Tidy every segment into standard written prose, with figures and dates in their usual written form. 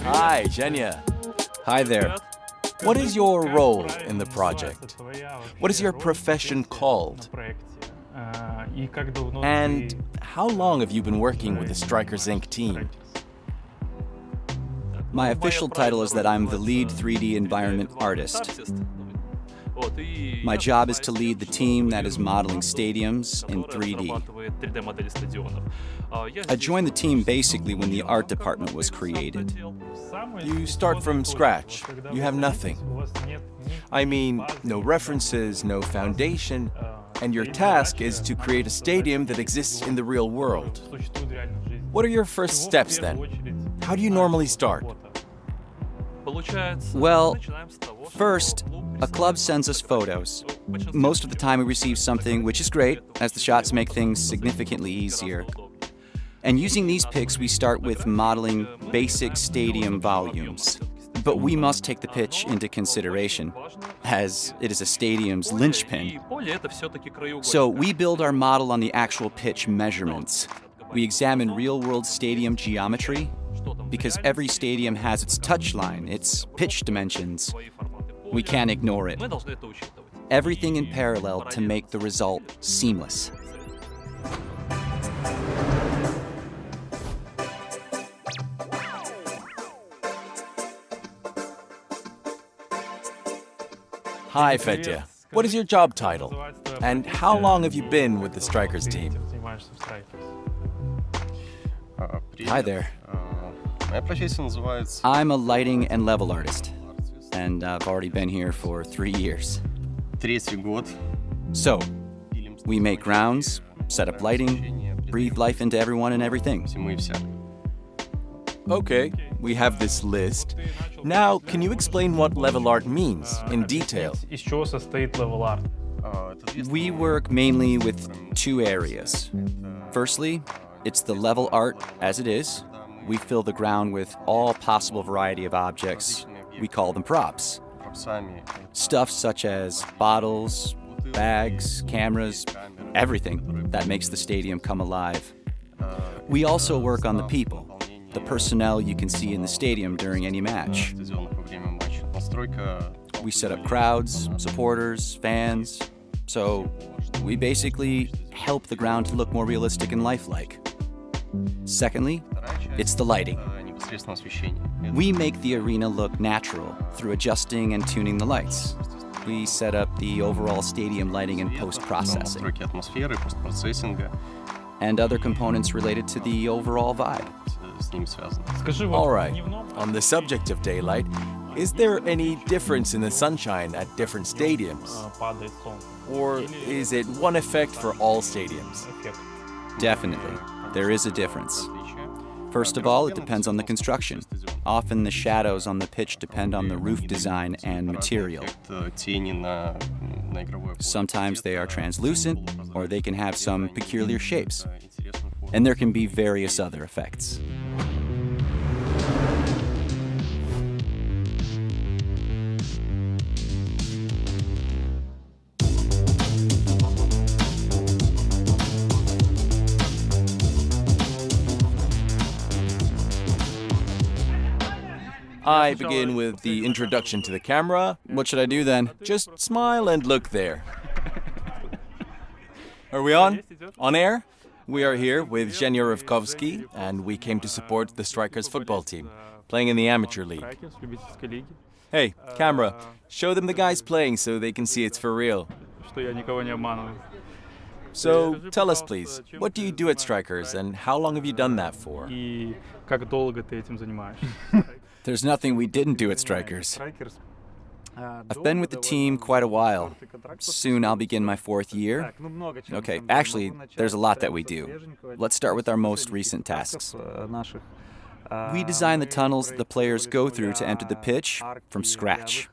Hi, Zhenya. Hi there. What is your role in the project? What is your profession called? And how long have you been working with the Strikers Inc. team? My official title is that I'm the lead 3D environment artist. My job is to lead the team that is modeling stadiums in 3D. I joined the team basically when the art department was created. You start from scratch. You have nothing. I mean, no references, no foundation, and your task is to create a stadium that exists in the real world. What are your first steps then? How do you normally start? Well, first, a club sends us photos. Most of the time we receive something, which is great, as the shots make things significantly easier. And using these pics, we start with modeling basic stadium volumes. But we must take the pitch into consideration, as it is a stadium's linchpin. So we build our model on the actual pitch measurements. We examine real-world stadium geometry, because every stadium has its touchline, its pitch dimensions. We can't ignore it. Everything in parallel to make the result seamless. Hi, Fetya. What is your job title? And how long have you been with the Strikers team? Hi there. I'm a lighting and level artist, and I've already been here for 3 years. So, we make grounds, set up lighting, breathe life into everyone and everything. Okay, we have this list. Now, can you explain what level art means in detail? We work mainly with 2 areas. Firstly, it's the level art as it is. We fill the ground with all possible variety of objects. We call them props. Stuff such as bottles, bags, cameras, everything that makes the stadium come alive. We also work on the people, the personnel you can see in the stadium during any match. We set up crowds, supporters, fans. So we basically help the ground to look more realistic and lifelike. Secondly, it's the lighting. We make the arena look natural through adjusting and tuning the lights. We set up the overall stadium lighting and post-processing, and other components related to the overall vibe. All right, on the subject of daylight, is there any difference in the sunshine at different stadiums? Or is it one effect for all stadiums? Definitely, there is a difference. First of all, it depends on the construction. Often the shadows on the pitch depend on the roof design and material. Sometimes they are translucent, or they can have some peculiar shapes. And there can be various other effects. I begin with the introduction to the camera. What should I do then? Just smile and look there. Are we on? On air? We are here with Zhenya Rivkovsky, and we came to support the Strikers football team, playing in the amateur league. Hey, camera, show them the guys playing so they can see it's for real. So, tell us please, what do you do at Strikers, and how long have you done that for? There's nothing we didn't do at Strikers. I've been with the team quite a while. Soon I'll begin my 4th year. Okay, actually, there's a lot that we do. Let's start with our most recent tasks. We design the tunnels that the players go through to enter the pitch from scratch.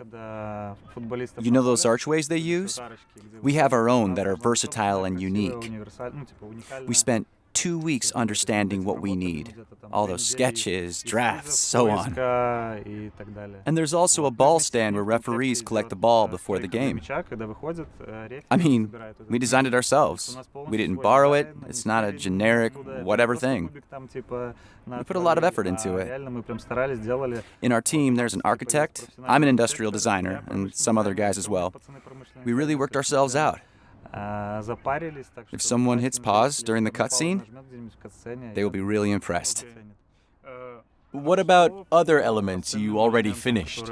You know those archways they use? We have our own that are versatile and unique. We spent 2 weeks understanding what we need. All those sketches, drafts, so on. And there's also a ball stand where referees collect the ball before the game. I mean, we designed it ourselves. We didn't borrow it. It's not a generic whatever thing. We put a lot of effort into it. In our team, there's an architect, I'm an industrial designer, and some other guys as well. We really worked ourselves out. If someone hits pause during the cutscene, they will be really impressed. What about other elements you already finished?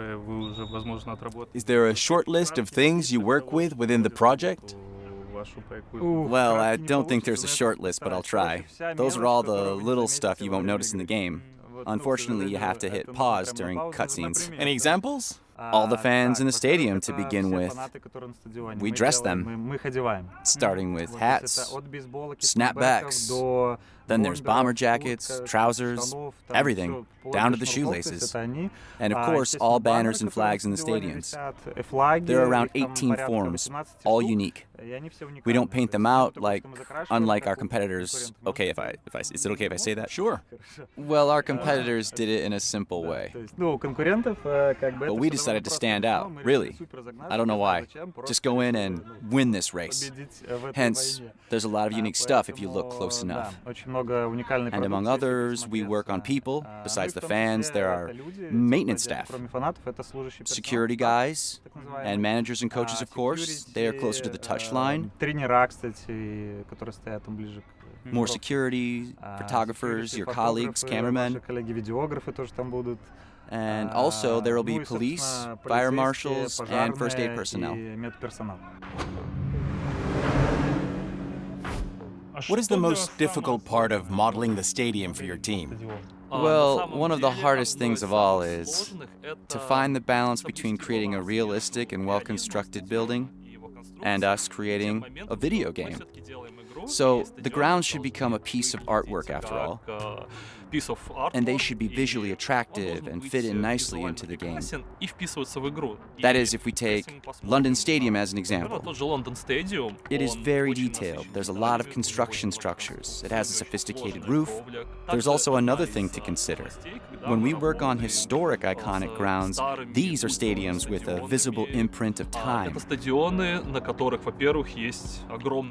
Is there a short list of things you work with within the project? Well, I don't think there's a short list, but I'll try. Those are all the little stuff you won't notice in the game. Unfortunately, you have to hit pause during cutscenes. Any examples? All the fans in the stadium to begin with. We dress them, starting with hats, snapbacks. Then there's bomber jackets, trousers, everything, down to the shoelaces. And of course, all banners and flags in the stadiums. There are around 18 forms, all unique. We don't paint them out unlike our competitors. Okay, is it okay if I say that? Sure. Well, our competitors did it in a simple way. But we decided to stand out, really. I don't know why. Just go in and win this race. Hence, there's a lot of unique stuff if you look close enough. And among others, we work on people. Besides the fans, there are maintenance staff, security guys, and managers and coaches, of course. They are closer to the touchline. More security, photographers, your colleagues, cameramen. And also, there will be police, fire marshals, and first aid personnel. What is the most difficult part of modeling the stadium for your team? Well, one of the hardest things of all is to find the balance between creating a realistic and well-constructed building and us creating a video game. So the grounds should become a piece of artwork after all. And they should be visually attractive and fit in nicely into the game. That is, if we take London Stadium as an example. It is very detailed. There's a lot of construction structures. It has a sophisticated roof. There's also another thing to consider. When we work on historic, iconic grounds, these are stadiums with a visible imprint of time.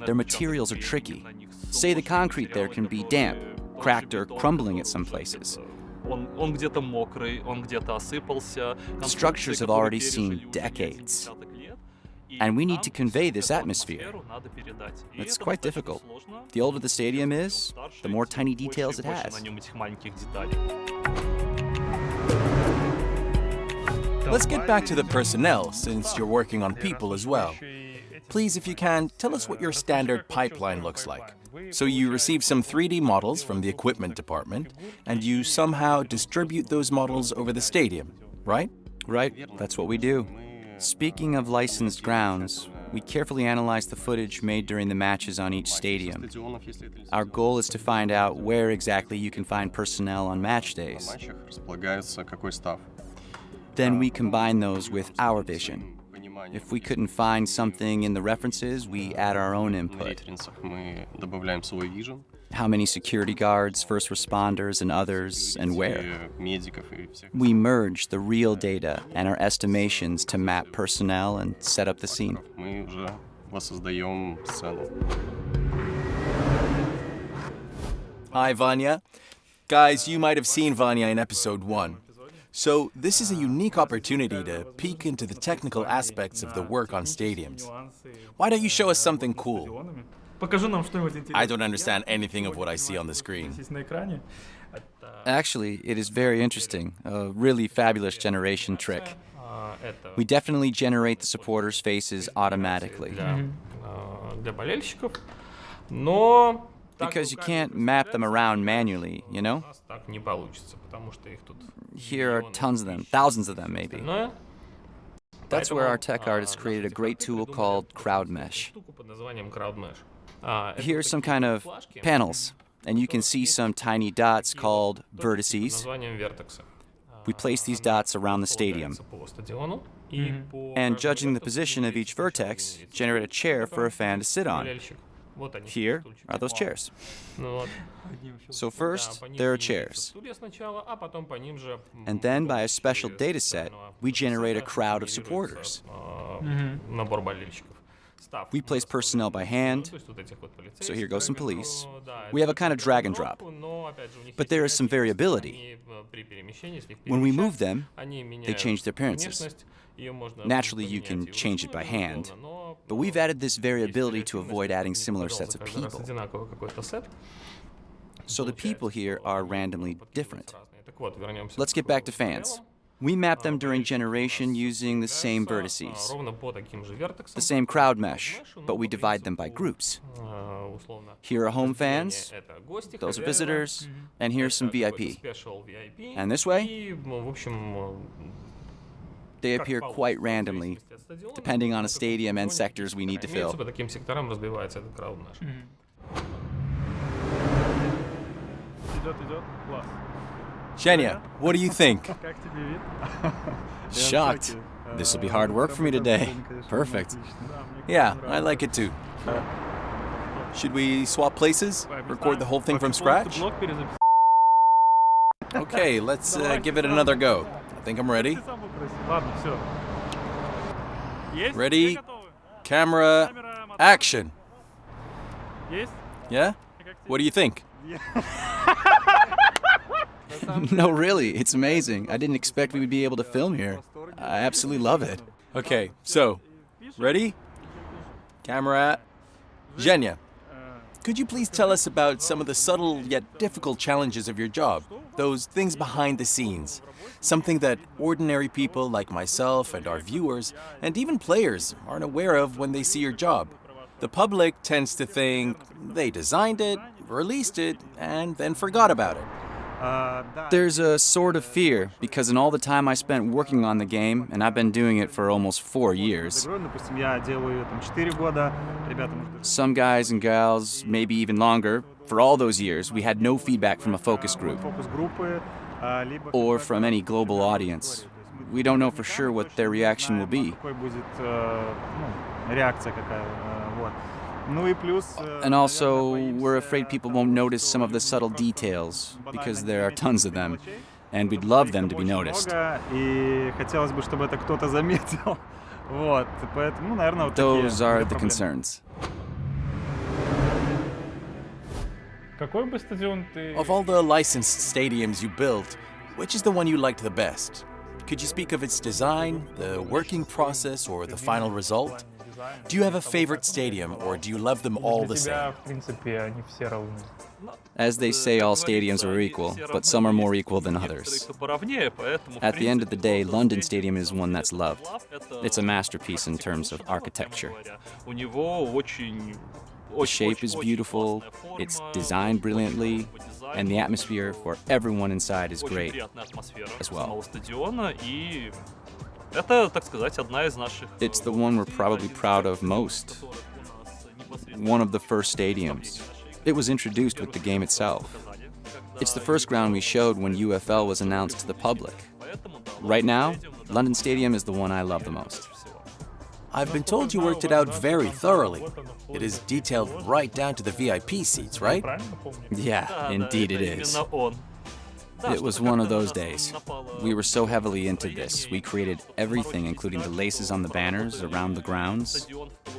Their materials are tricky. Say the concrete there can be damp, cracked or crumbling at some places. Structures have already seen decades. And we need to convey this atmosphere. It's quite difficult. The older the stadium is, the more tiny details it has. Let's get back to the personnel, since you're working on people as well. Please, if you can, tell us what your standard pipeline looks like. So you receive some 3D models from the equipment department, and you somehow distribute those models over the stadium, right? Right, that's what we do. Speaking of licensed grounds, we carefully analyze the footage made during the matches on each stadium. Our goal is to find out where exactly you can find personnel on match days. Then we combine those with our vision. If we couldn't find something in the references, we add our own input. How many security guards, first responders, and others, and where? We merge the real data and our estimations to map personnel and set up the scene. Hi, Vanya. Guys, you might have seen Vanya in episode 1. So this is a unique opportunity to peek into the technical aspects of the work on stadiums. Why don't you show us something cool? I don't understand anything of what I see on the screen. Actually, it is very interesting, a really fabulous generation trick. We definitely generate the supporters' faces automatically. Because you can't map them around manually, you know? Here are tons of them, thousands of them maybe. That's where our tech artists created a great tool called Crowd Mesh. Here's some kind of panels, and you can see some tiny dots called vertices. We place these dots around the stadium. And judging the position of each vertex, generate a chair for a fan to sit on. Here are those chairs. So first, there are chairs. And then, by a special data set, we generate a crowd of supporters. We place personnel by hand, so here goes some police. We have a kind of drag and drop. But there is some variability. When we move them, they change their appearances. Naturally, you can change it by hand, but we've added this variability to avoid adding similar sets of people. So the people here are randomly different. Let's get back to fans. We map them during generation using the same vertices, the same crowd mesh, but we divide them by groups. Here are home fans, those are visitors, and here's some VIP. And this way, they appear quite randomly, depending on a stadium and sectors we need to fill. Zhenya, what do you think? Shocked. This will be hard work for me today. Perfect. Yeah, I like it too. Should we swap places? Record the whole thing from scratch? Okay, let's give it another go. I think I'm ready. Ready? Camera, action. Yeah? What do you think? No, really, it's amazing. I didn't expect we would be able to film here. I absolutely love it. Okay, so, ready? Camera, Zhenya, could you please tell us about some of the subtle yet difficult challenges of your job? Those things behind the scenes. Something that ordinary people like myself and our viewers, and even players, aren't aware of when they see your job. The public tends to think they designed it, released it, and then forgot about it. There's a sort of fear, because in all the time I spent working on the game, and I've been doing it for almost 4 years, some guys and gals, maybe even longer, for all those years, we had no feedback from a focus group or from any global audience. We don't know for sure what their reaction will be. And also, we're afraid people won't notice some of the subtle details, because there are tons of them, and we'd love them to be noticed. Those are the concerns. Of all the licensed stadiums you built, which is the one you liked the best? Could you speak of its design, the working process, or the final result? Do you have a favorite stadium, or do you love them all the same? As they say, all stadiums are equal, but some are more equal than others. At the end of the day, London Stadium is one that's loved. It's a masterpiece in terms of architecture. The shape is beautiful, it's designed brilliantly, and the atmosphere for everyone inside is great as well. It's the one we're probably proud of most. One of the first stadiums. It was introduced with the game itself. It's the first ground we showed when UFL was announced to the public. Right now, London Stadium is the one I love the most. I've been told you worked it out very thoroughly. It is detailed right down to the VIP seats, right? Yeah, indeed it is. It was one of those days. We were so heavily into this. We created everything, including the laces on the banners around the grounds.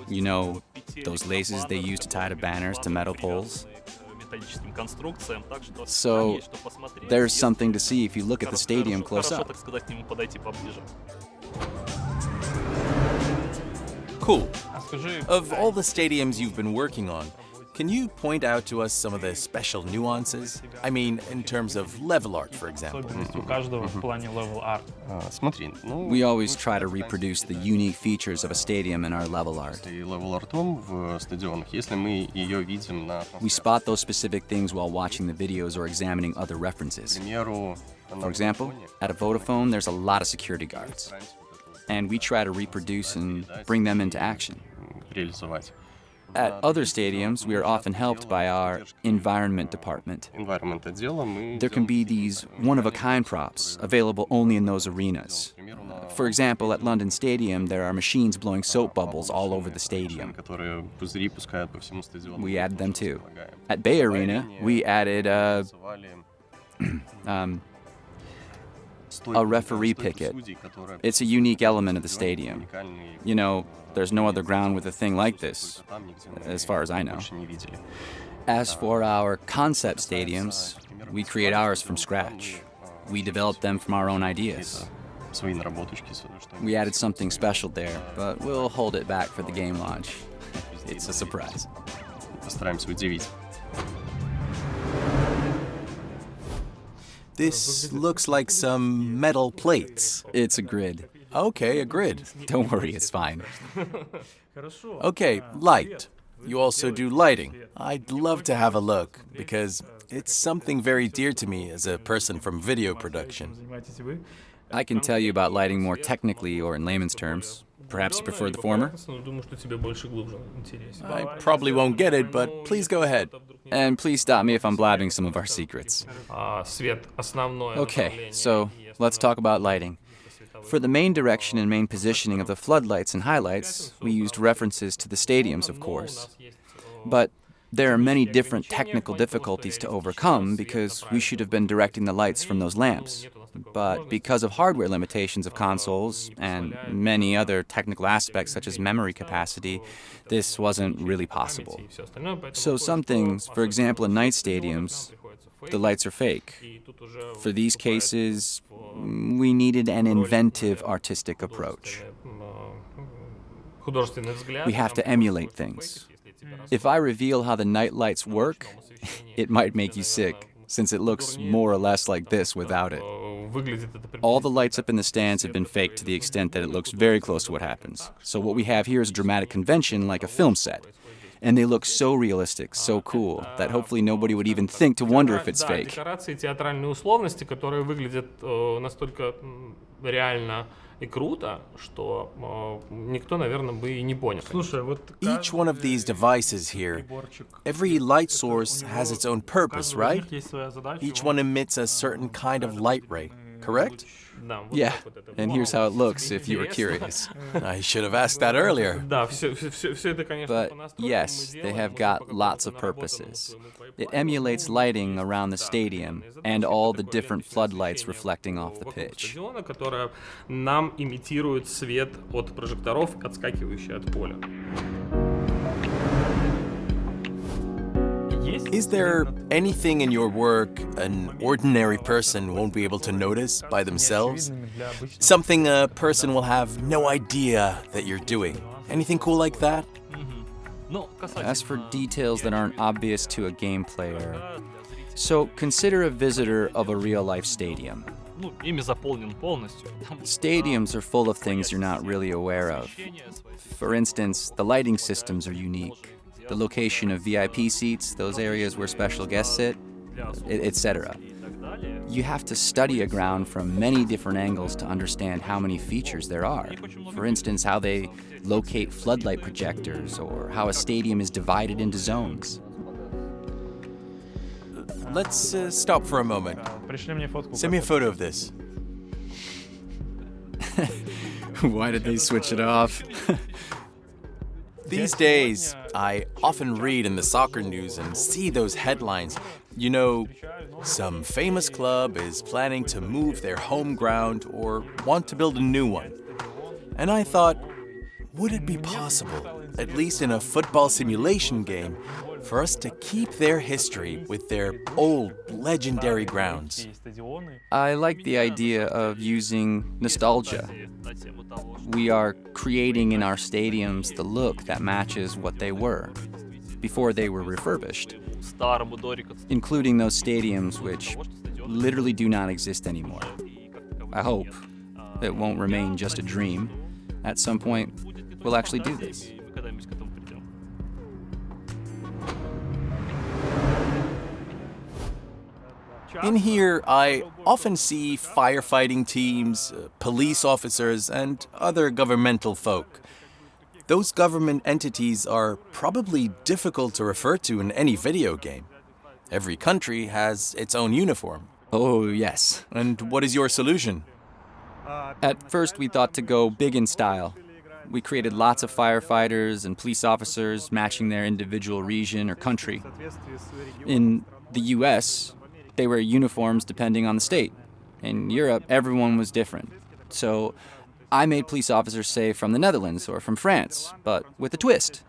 You know, those laces they use to tie the banners to metal poles. So, there's something to see if you look at the stadium close up. Cool. Of all the stadiums you've been working on, can you point out to us some of the special nuances? I mean, in terms of level art, for example. We always try to reproduce the unique features of a stadium in our level art. We spot those specific things while watching the videos or examining other references. For example, at a Vodafone, there's a lot of security guards. And we try to reproduce and bring them into action. At other stadiums, we are often helped by our environment department. There can be these one-of-a-kind props available only in those arenas. For example, at London Stadium, there are machines blowing soap bubbles all over the stadium. We added them too. At Bay Arena, we added a referee picket. It's a unique element of the stadium. You know, there's no other ground with a thing like this, as far as I know. As for our concept stadiums, we create ours from scratch. We develop them from our own ideas. We added something special there, but we'll hold it back for the game launch. It's a surprise. This looks like some metal plates. It's a grid. Okay, a grid. Don't worry, it's fine. Okay, light. You also do lighting. I'd love to have a look, because it's something very dear to me as a person from video production. I can tell you about lighting more technically or in layman's terms. Perhaps you prefer the former? I probably won't get it, but please go ahead. And please stop me if I'm blabbing some of our secrets. Okay, so let's talk about lighting. For the main direction and main positioning of the floodlights and highlights, we used references to the stadiums, of course. But there are many different technical difficulties to overcome because we should have been directing the lights from those lamps. But because of hardware limitations of consoles and many other technical aspects such as memory capacity, this wasn't really possible. So some things, for example in night stadiums, the lights are fake. For these cases, we needed an inventive artistic approach. We have to emulate things. If I reveal how the night lights work, it might make you sick, since it looks more or less like this without it. All the lights up in the stands have been faked to the extent that it looks very close to what happens. So what we have here is a dramatic convention like a film set. And they look so realistic, so cool, that hopefully nobody would even think to wonder if it's fake. Each one of these devices here, every light source has its own purpose, right? Each one emits a certain kind of light ray, correct? Yeah, and here's how it looks if you were curious. I should have asked that earlier. But yes, they have got lots of purposes. It emulates lighting around the stadium and all the different floodlights reflecting off the pitch. Is there anything in your work an ordinary person won't be able to notice by themselves? Something a person will have no idea that you're doing? Anything cool like that? As for details that aren't obvious to a game player, so consider a visitor of a real-life stadium. Stadiums are full of things you're not really aware of. For instance, the lighting systems are unique. The location of VIP seats, those areas where special guests sit, etc. You have to study a ground from many different angles to understand how many features there are. For instance, how they locate floodlight projectors or how a stadium is divided into zones. Let's stop for a moment. Send me a photo of this. Why did they switch it off? These days, I often read in the soccer news and see those headlines. You know, some famous club is planning to move their home ground or want to build a new one. And I thought, would it be possible, at least in a football simulation game, for us to keep their history with their old, legendary grounds? I like the idea of using nostalgia. We are creating in our stadiums the look that matches what they were before they were refurbished, including those stadiums which literally do not exist anymore. I hope it won't remain just a dream. At some point, we'll actually do this. In here, I often see firefighting teams, police officers, and other governmental folk. Those government entities are probably difficult to refer to in any video game. Every country has its own uniform. Oh, yes. And what is your solution? At first, we thought to go big in style. We created lots of firefighters and police officers matching their individual region or country. In the US, they wear uniforms depending on the state. In Europe, everyone was different. So I made police officers, say, from the Netherlands or from France, but with a twist.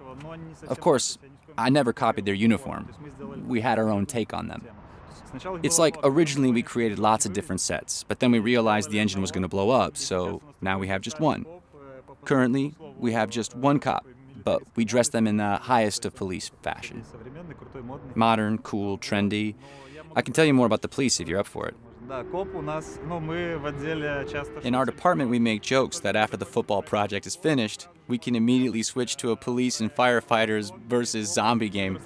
Of course, I never copied their uniform. We had our own take on them. It's like originally we created lots of different sets, but then we realized the engine was going to blow up, so now we have just one. Currently, we have just one cop, but we dress them in the highest of police fashion. Modern, cool, trendy. I can tell you more about the police if you're up for it. In our department, we make jokes that after the football project is finished, we can immediately switch to a police and firefighters versus zombie game.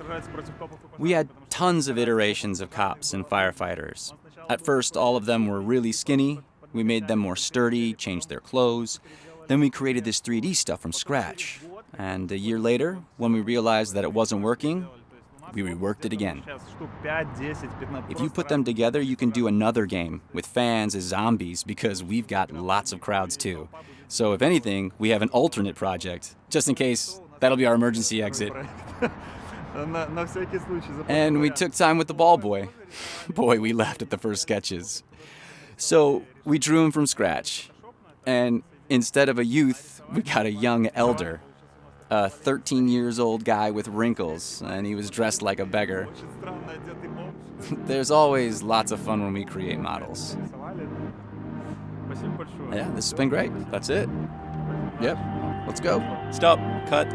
We had tons of iterations of cops and firefighters. At first, all of them were really skinny. We made them more sturdy, changed their clothes. Then we created this 3D stuff from scratch. And a year later, when we realized that it wasn't working, we reworked it again. If you put them together, you can do another game with fans as zombies because we've got lots of crowds too. So if anything, we have an alternate project. Just in case, that'll be our emergency exit. And we took time with the ball boy. Boy, we laughed at the first sketches. So we drew him from scratch. And instead of a youth, we got a young elder. A 13 years old guy with wrinkles, and he was dressed like a beggar. There's always lots of fun when we create models. Yeah, this has been great. That's it. Yep, let's go. Stop. Cut.